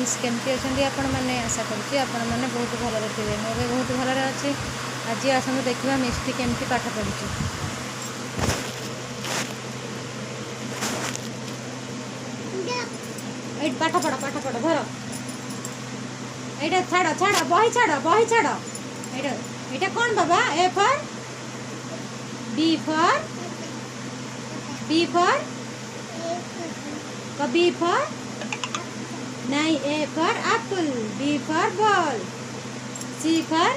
Friends केमती अच्छा आपण मैंने आशा करुँच आपण मैंने बहुत भल थे मुझे बहुत भल अच्छे। आज आसतु देखा मिष्टी केमती पाठ पढ़ुची। पाठ पढ़ धर ये छाड़ छाड़ बही छाड़ ये कौन बाबा A for B for B for नहीं A for apple B for ball C for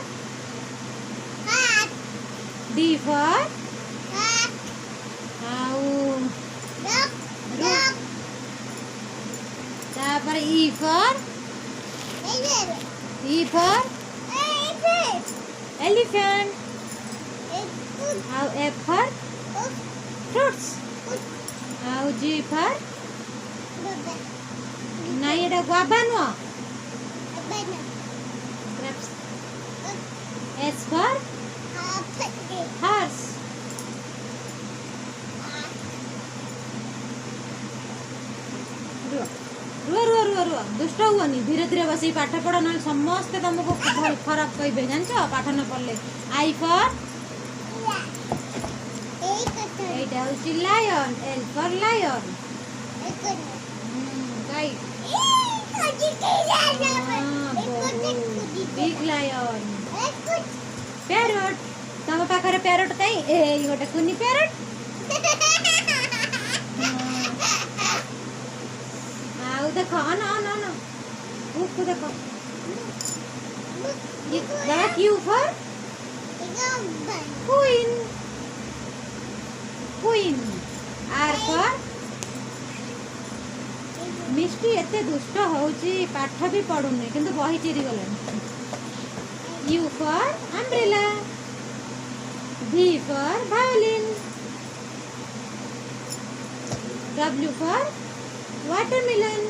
D for तापर E for elephant F for fruits G for नहीं ये गुआवा नुह एस फॉर हॉर्स रुआ रुआ रुआ रुआ दुष्ट हुआ धीरे धीरे बस पाठ पढ़ ना समस्ते तुमको खराब कहे जान पाठ न पढ़ले। I for lion L for lion big lion parrot तुम पाखे पैरट कहीं गोटे कुनी पैरट देखो ना ऊपर देखो बाबा Q for queen R for मिष्टी एते दुष्ट होउची पाठ भी पढ़ुनी किंतु बही चिरी गले। U for umbrella V for violin W for watermelon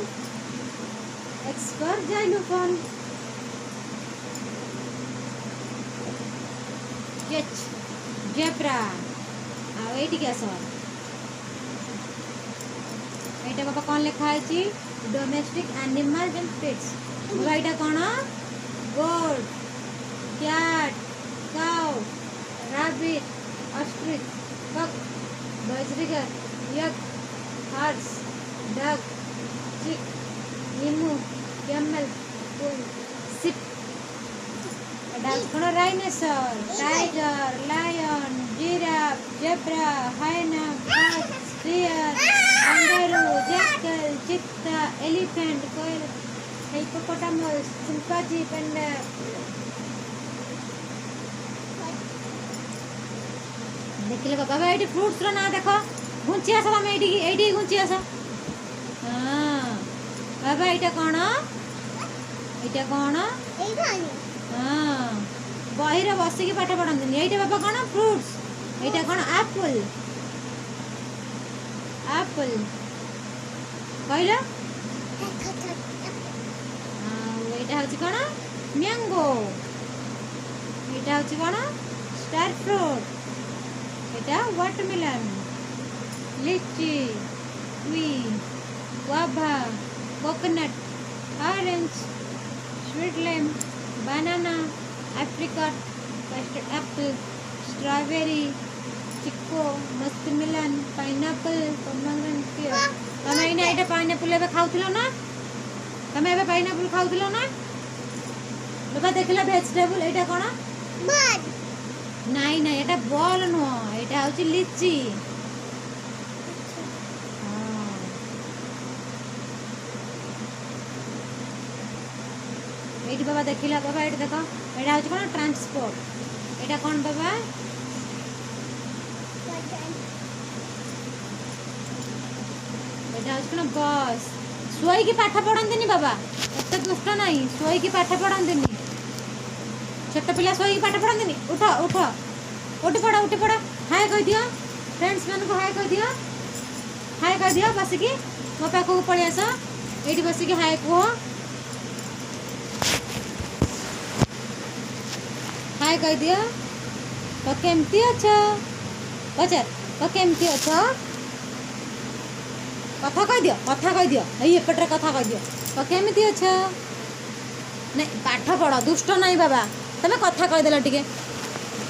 X for xylophone H zebra आईटी क्या सर एटा बाबा कौन लिखा है डोमेस्टिक एनिमल्स एंड पेट्स बाबा एटा कौन goat cat cow rabbit ostrich cock budgerigar yak horse duck chick emu camel bull sheep एटा कौन rhinoceros tiger lion giraffe zebra hyena fox deer kangaroo jackal cheetah elephant koel hippopotamus chimpanzee panda देखिले बाबा eighty fruits रो ना देखो घुंची आस तुम eighty घुंची आस। हाँ बाबा एटा कौन हाँ बही रे बसिकी पाठ पढ़ंतनी एटा बाबा कौन फ्रूट्स एटा कौन एप्पल एप्पल कहल एटा हूँ कौन मैंगो एटा हूँ कौन स्टार फ्रूट एटा watermelon lychee kiwi guava coconut orange sweet lime banana apricot custard apple strawberry chikoo muskmelon pineapple pomegranate pear तुम एना एटा पाइनएप्पल एबे खाउथिलो ना तुम एबे पाइनएप्पल खाउथिलो ना बाबा देखला वेजिटेबल एटा कोन बॉल नहीं नहीं एटा बॉल नुह एटा होची लीची ये बाबा देखिला बाबा ये देख यहाँ हूँ कौन ट्रांसपोर्ट यहाँ कौन बाबा यहाँ हूँ कौन बस शोक पाठ पढ़ती बाबा एत दुष्ट ना शोक पाठ पढ़ती छोट पिला शोक पाठ पढ़ती उठ उठ उठी पड़ हाय कह दियो फ्रेंड्स मान को हाय कह दियो बसिकी मो पाखक पलि आस ये बसिकी हाय कह हाय कह दियो तो केमती अच्छा पचार तो केमती अच्छा कथा कह दियो एपटे कथा कह दियो केमिति अछ नहीं पाठ पढ़ दुष्ट नहीं बाबा तुम कथा कहीदेल टे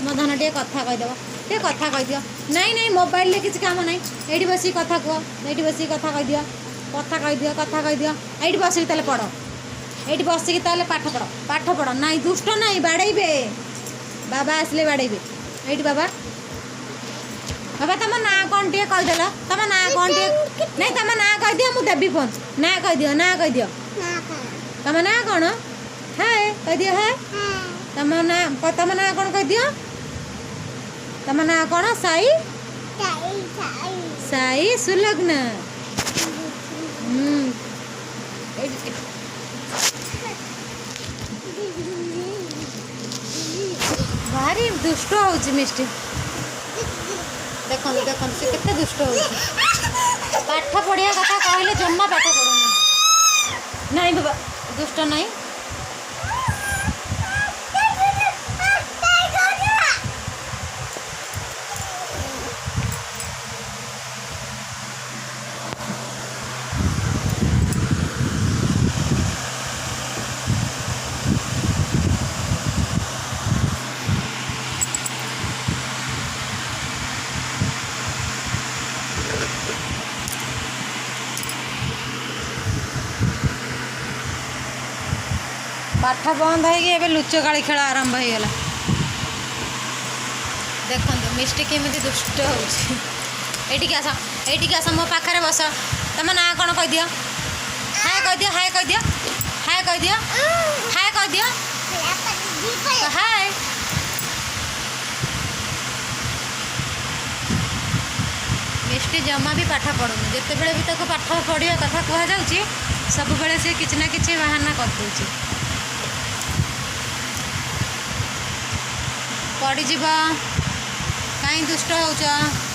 मो धन टे कथा कहीदेव टे कथा कहीदियो नहीं नहीं मोबाइल ले किसी काम नहीं ये बस कथा कह ये बस कथा कहीदियो कथा कहीदियो कथा कहीदियो ये बसिक ताले पढ़ ये बसिक ताले पाठ पढ़ नहीं दुष्ट नहीं बाड़े बाबा आसले बाड़े ये बाबा बाबा तुम ना कौन टे कहीदेल तुम ना कौन टे नहीं तुम ना कहीदियो मुझे देवी फोन ना कहीदियो तुम ना कौन है कहीदियो है तुम ना कौन कहीदियो तुम ना कौन साई साई सुलग्न भारी दुष्ट हो मिष्टी देखो देखो से केते दुष्ट हो पाठ पढ़िया कथा कहले जम्मा पाठ पढ़ुनी नहीं बाबा दुष्ट नहीं पाठ बंद है लुचकाड़ी खेल आरंभ हो गला देखो मिष्टी केमी दुष्ट होटी आस मो पाखे बस तुम ना कौन कहीदियो हाय कहीदियो हाय कहीदियो हाय कहीदियो हाय कहीदियो हाय मिष्टी जमा भी पाठ पढ़ुनी जिते बड़े भी ताको पाठ पढ़िया कथा कहुच्छी सब बेले सी किसी ना कि बाहाना कर पड़ीज कहीं दुष्ट हो